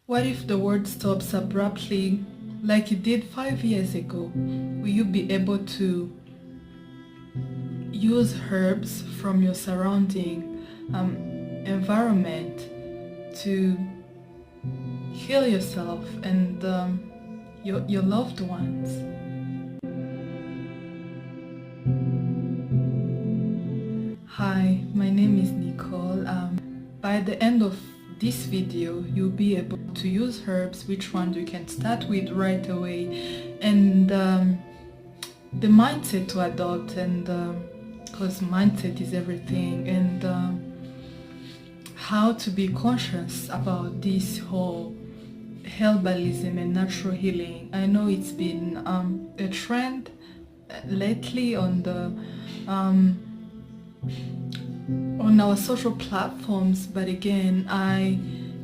What if the world stops abruptly like it did 5 years ago? Will you be able to use herbs from your surrounding environment to heal yourself and your loved ones? Hi, my name is Nicole. By the end of this video, you'll be able to use herbs, which ones you can start with right away, and the mindset to adopt, and because mindset is everything, and how to be conscious about this whole herbalism and natural healing. I know it's been a trend lately on the on our social platforms, but again,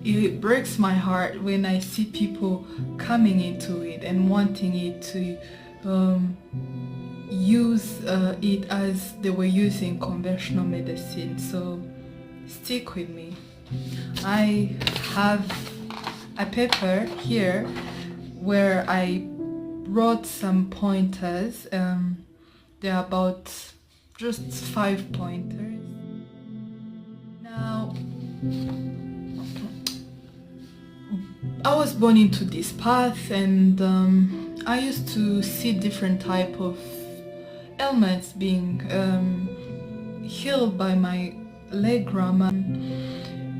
it breaks my heart when I see people coming into it and wanting it to use it as they were using conventional medicine. So stick with me. I have a paper here where I wrote some pointers. They're about just 5 pointers. Now, I was born into this path, and I used to see different type of ailments being healed by my late grandma.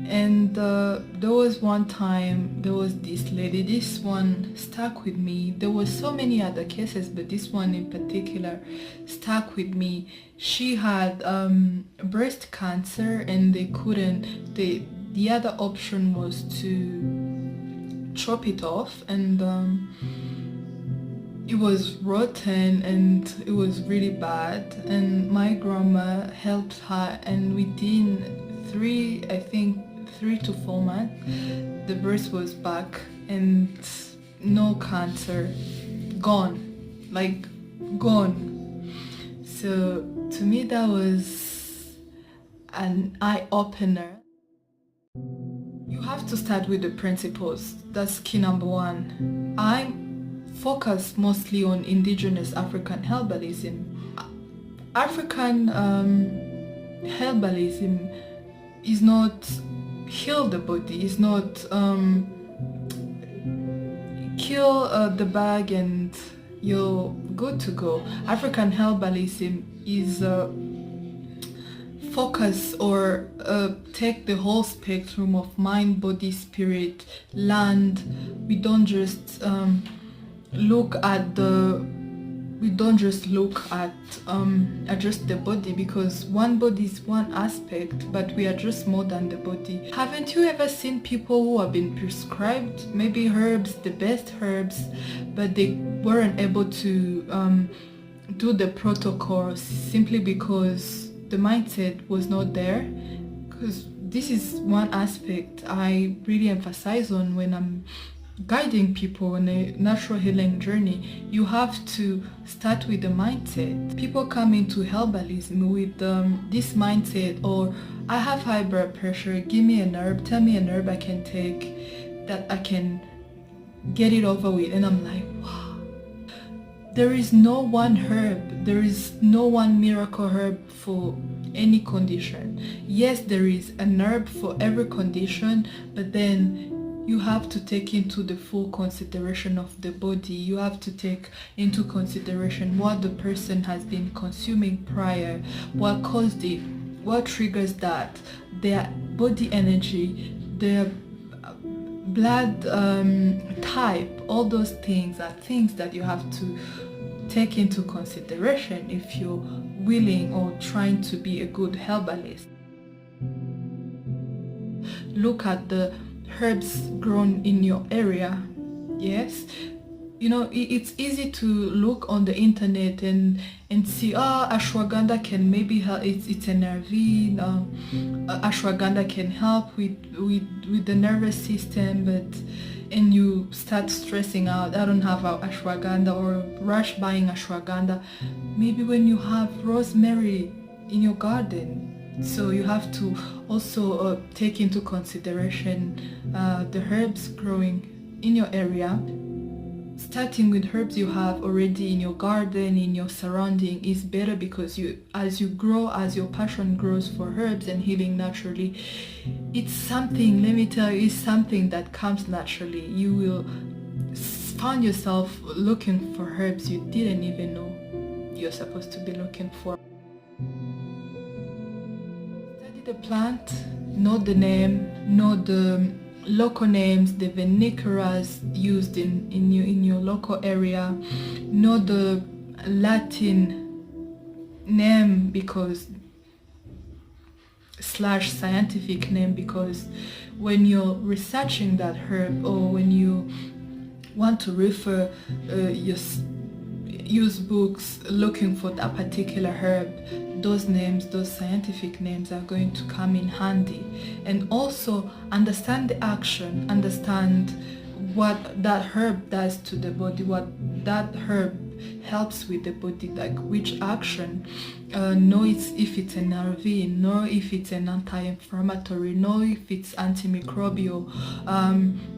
And there was one time, there was this lady, this one stuck with me. There were so many other cases, but this one in particular stuck with me. She had breast cancer, and they couldn't, the other option was to chop it off, and it was rotten and it was really bad. And my grandma helped her, and within 3 to 4 months, the breast was back and no cancer, gone, like gone. So to me, that was an eye-opener. You have to start with the principles. That's key number one. I'm focused mostly on indigenous African herbalism. African herbalism is not heal the body, is not kill the bag and you're good to go. African herbalism is focus or take the whole spectrum of mind, body, spirit, land. We don't just look at just the body, because one body is one aspect, but we are just more than the body. Haven't you ever seen people who have been prescribed maybe herbs, the best herbs, but they weren't able to do the protocols simply because the mindset was not there? Because this is one aspect I really emphasize on when I'm guiding people on a natural healing journey. You have to start with the mindset. People come into herbalism with this mindset, or I have high blood pressure, give me an herb, tell me an herb I can take that I can get it over with. And I'm like, wow, there is no one herb, there is no one miracle herb for any condition. Yes, there is an herb for every condition, but then you have to take into the full consideration of the body. You have to take into consideration what the person has been consuming prior, what caused it, what triggers that, their body energy, their blood type. All those things are things that you have to take into consideration if you're willing or trying to be a good herbalist. Look at the herbs grown in your area. Yes, you know, it's easy to look on the internet and see, ashwagandha can maybe help, it's a nervine, ashwagandha can help with the nervous system, and you start stressing out, I don't have ashwagandha, or rush buying ashwagandha. Maybe when you have rosemary in your garden, So you have to also take into consideration the herbs growing in your area. Starting with herbs you have already in your garden, in your surrounding, is better, because as you grow, as your passion grows for herbs and healing naturally, it's something, let me tell you, it's something that comes naturally. You will find yourself looking for herbs you didn't even know you're supposed to be looking for. Study the plant, know the name, know the local names, the vernaculars used in your local area, know the Latin name because / scientific name, because when you're researching that herb, or when you want to refer use books looking for that particular herb, those names, those scientific names are going to come in handy. And also understand the action, understand what that herb does to the body, what that herb helps with the body, like which action. Know if it's an RV, know if it's an anti-inflammatory, know if it's antimicrobial,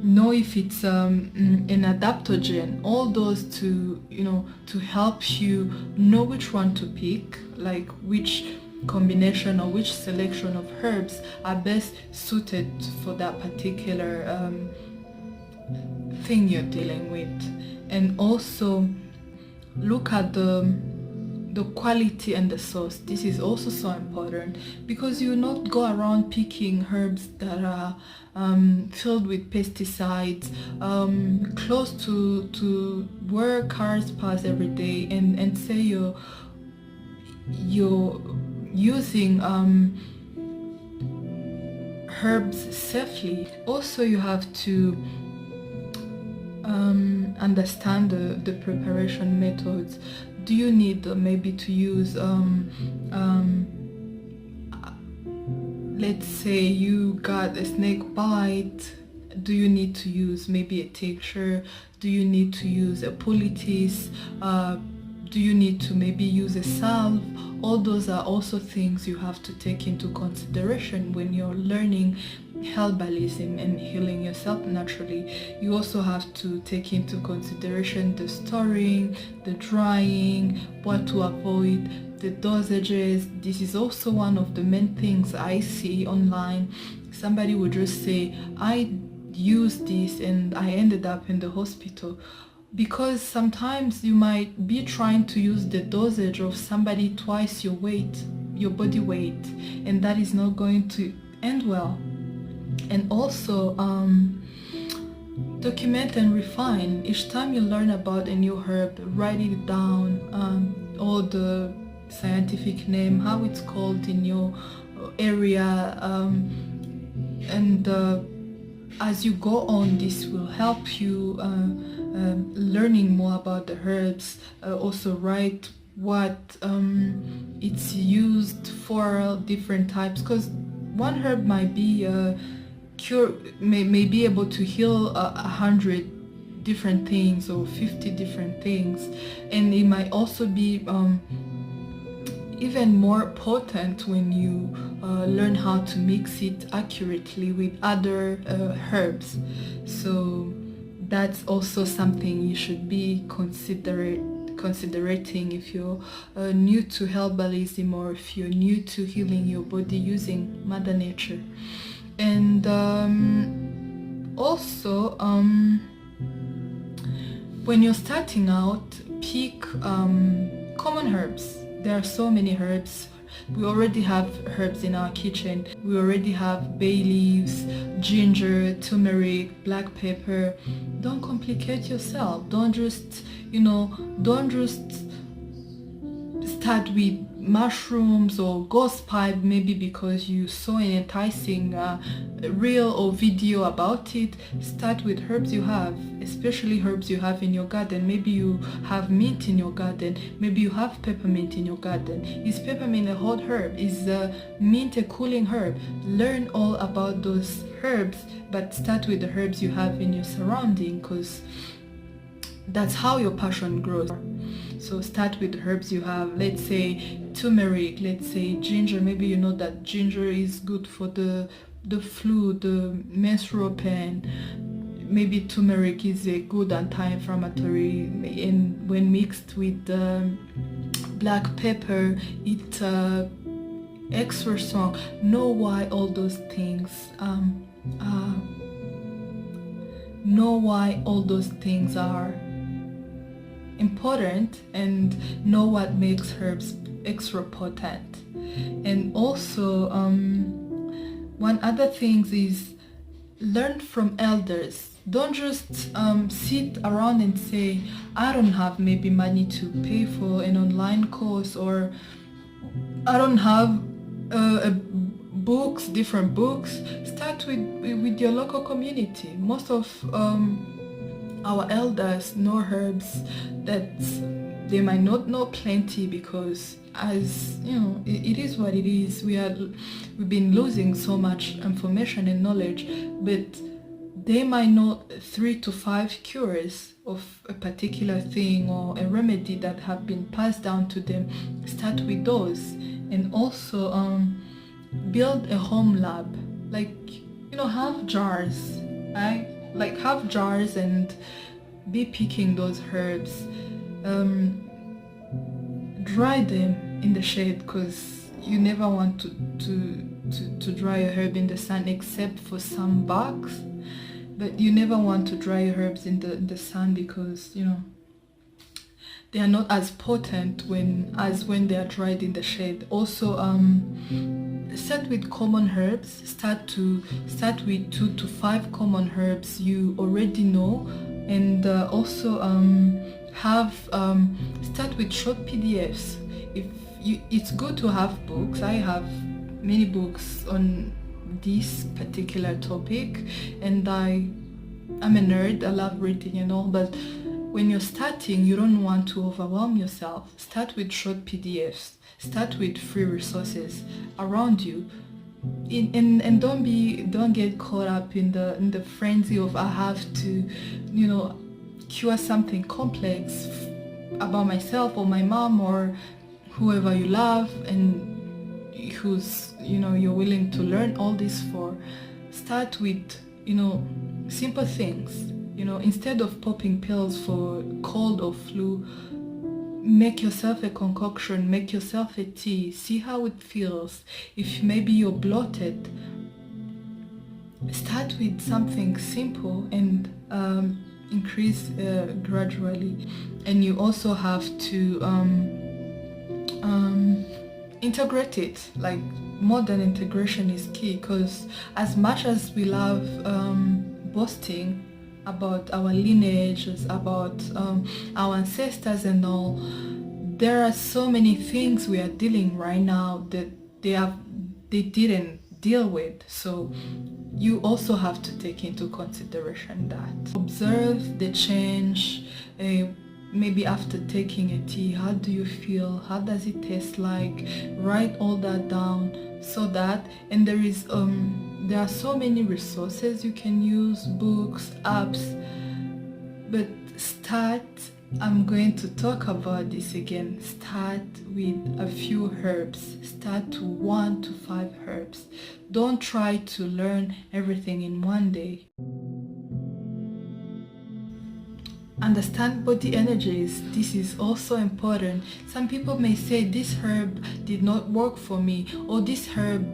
know if it's an adaptogen. All those to help you know which one to pick, like which combination or which selection of herbs are best suited for that particular thing you're dealing with. And also look at the quality and the source. This is also so important, because you will not go around picking herbs that are filled with pesticides, close to where cars pass every day, and say you're using herbs safely. Also, you have to understand the preparation methods. Do you need maybe to use let's say you got a snake bite, do you need to use maybe a tincture? Do you need to use a poultice? Do you need to maybe use a salve? All those are also things you have to take into consideration when you're learning herbalism and healing yourself naturally. You also have to take into consideration the storing, the drying, what to avoid, the dosages. This is also one of the main things I see online. Somebody would just say, I used this and I ended up in the hospital. Because sometimes you might be trying to use the dosage of somebody twice your weight, your body weight, and that is not going to end well. And also document and refine. Each time you learn about a new herb, write it down, all the scientific name, how it's called in your area, and as you go on, this will help you learning more about the herbs. Also write what it's used for, different types, because one herb might be may be able to heal 100 different things or 50 different things, and it might also be even more potent when you learn how to mix it accurately with other herbs. So that's also something you should be considerating if you're new to herbalism, or if you're new to healing your body using Mother Nature. And also when you're starting out, pick common herbs. There are so many herbs. We already have herbs in our kitchen. We already have bay leaves, ginger, turmeric, black pepper. Don't complicate yourself. Don't just start with mushrooms or ghost pipe, maybe because you saw an enticing reel or video about it. Start with herbs you have, especially herbs you have in your garden. Maybe you have mint in your garden, maybe you have peppermint in your garden. Is peppermint a hot herb? Is mint a cooling herb? Learn all about those herbs, but start with the herbs you have in your surrounding, because that's how your passion grows. So start with herbs you have, let's say turmeric, let's say ginger. Maybe you know that ginger is good for the flu, the menstrual pain. Maybe turmeric is a good anti-inflammatory, and when mixed with black pepper, it extra strong. Know why all those things are important, and know what makes herbs extra potent. And also one other thing is learn from elders. Don't just sit around and say, I don't have maybe money to pay for an online course, or I don't have different books. Start with your local community. Most of our elders know herbs that they might not know plenty, because, as you know, it is what it is. We've been losing so much information and knowledge, but they might know 3 to 5 cures of a particular thing or a remedy that have been passed down to them. Start with those. And also build a home lab, have jars, right? Have jars and be picking those herbs. Dry them in the shade, because you never want to dry a herb in the sun, except for some bugs. But you never want to dry herbs in the sun, because they are not as potent as when they are dried in the shade. Also, start with common herbs. Start with 2 to 5 common herbs you already know, and also start with short PDFs. It's good to have books. I have many books on this particular topic, and I'm a nerd. I love reading and all, but when you're starting, you don't want to overwhelm yourself. Start with short PDFs. Start with free resources around you, and don't get caught up in the frenzy of I have to, cure something complex about myself or my mom or whoever you love and who's you're willing to learn all this for. Start with simple things. Instead of popping pills for cold or flu, make yourself a concoction, make yourself a tea, see how it feels. If maybe you're bloated, start with something simple and increase gradually. And you also have to integrate it. Modern integration is key, because as much as we love boasting about our lineages, about our ancestors and all, there are so many things we are dealing right now that they didn't deal with. So you also have to take into consideration that. Observe the change. Maybe after taking a tea, how do you feel? How does it taste like? Write all that down, so that, and there are so many resources you can use, books, apps, but I'm going to talk about this again. Start with a few herbs. Start to 1 to 5 herbs. Don't try to learn everything in one day. Understand body energies. This is also important. Some people may say this herb did not work for me, or this herb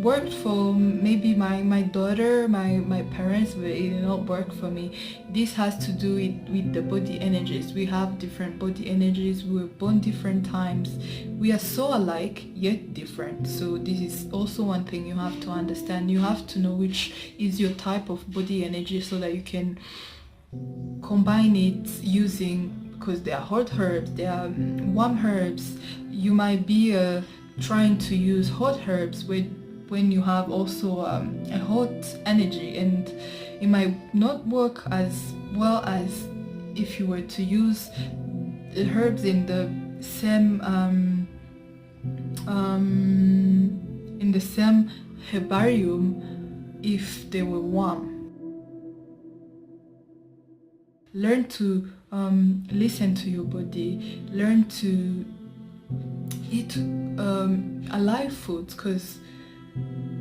worked for maybe my daughter, my parents, but it did not work for me. This has to do with the body energies. We have different body energies. We were born different times. We are so alike yet different. So this is also one thing you have to understand. You have to know which is your type of body energy, so that you can combine it using, because there are hot herbs, there are warm herbs. You might be trying to use hot herbs when you have also a hot energy, and it might not work as well as if you were to use the herbs in the same herbarium if they were warm. Learn to listen to your body. Learn to eat alive foods, because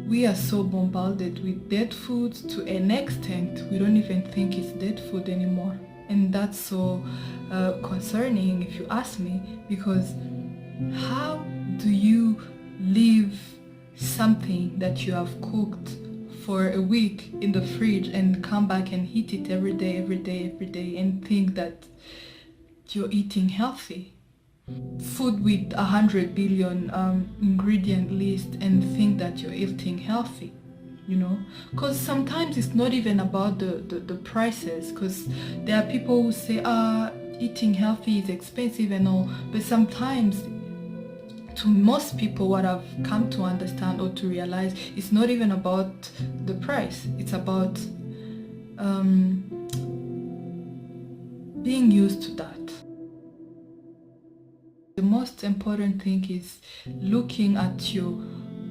we are so bombarded with dead food to an extent we don't even think it's dead food anymore. And that's so concerning, if you ask me, because how do you leave something that you have cooked for a week in the fridge and come back and eat it every day and think that you're eating healthy? Food with 100 billion ingredient list and think that you're eating healthy, you know? Because sometimes it's not even about the prices, because there are people who say eating healthy is expensive and all, but sometimes to most people, what I've come to understand or to realize, it's not even about the price. It's about being used to that. The most important thing is looking at your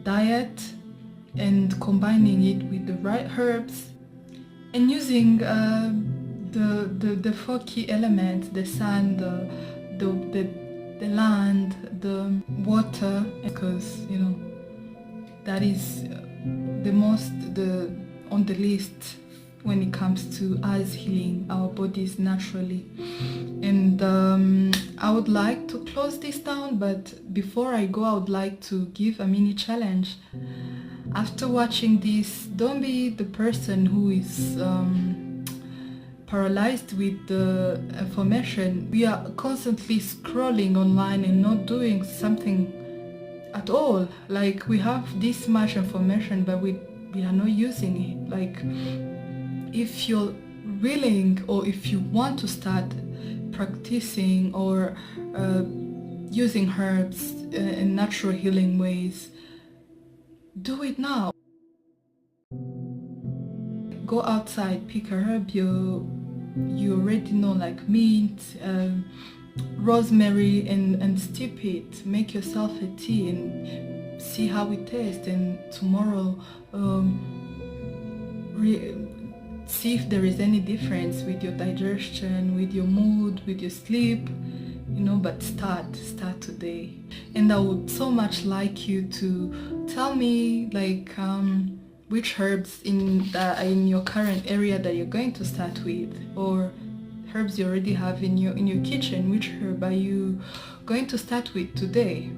diet and combining it with the right herbs and using the four key elements: the sun, the land, the water, because you know that is the most on the list when it comes to us healing our bodies naturally. And I would like to close this down, but before I go, I would like to give a mini challenge. After watching this, don't be the person who is paralyzed with the information. We are constantly scrolling online and not doing something at all. Like, we have this much information, but we are not using it. Like, if you're willing, or if you want to start practicing or using herbs in natural healing ways, do it now. Go outside, pick a herb you already know, like mint, rosemary, and steep it. Make yourself a tea and see how it tastes, and tomorrow see if there is any difference with your digestion, with your mood, with your sleep, you know. But start today. And I would so much like you to tell me, like, which herbs in your current area that you're going to start with, or herbs you already have in your kitchen. Which herb are you going to start with today?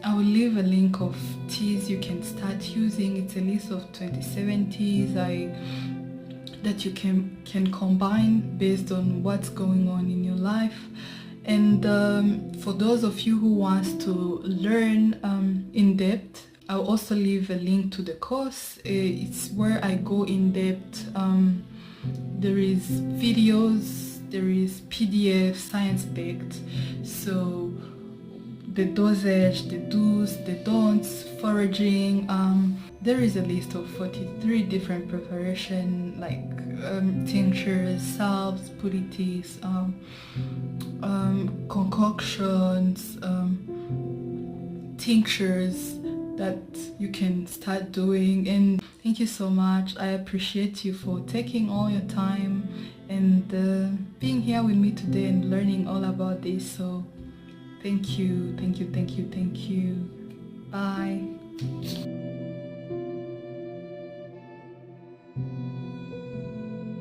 I will leave a link of teas you can start using. It's a list of 27 teas that you can combine based on what's going on in your life. And for those of you who wants to learn in depth, I'll also leave a link to the course. It's where I go in depth. There is videos, there is PDF, science-backed. So the dosage, the do's, the don'ts, foraging. There is a list of 43 different preparation, like tinctures, salves, purities, concoctions, tinctures that you can start doing. And thank you so much. I appreciate you for taking all your time and being here with me today and learning all about this. So thank you. Bye.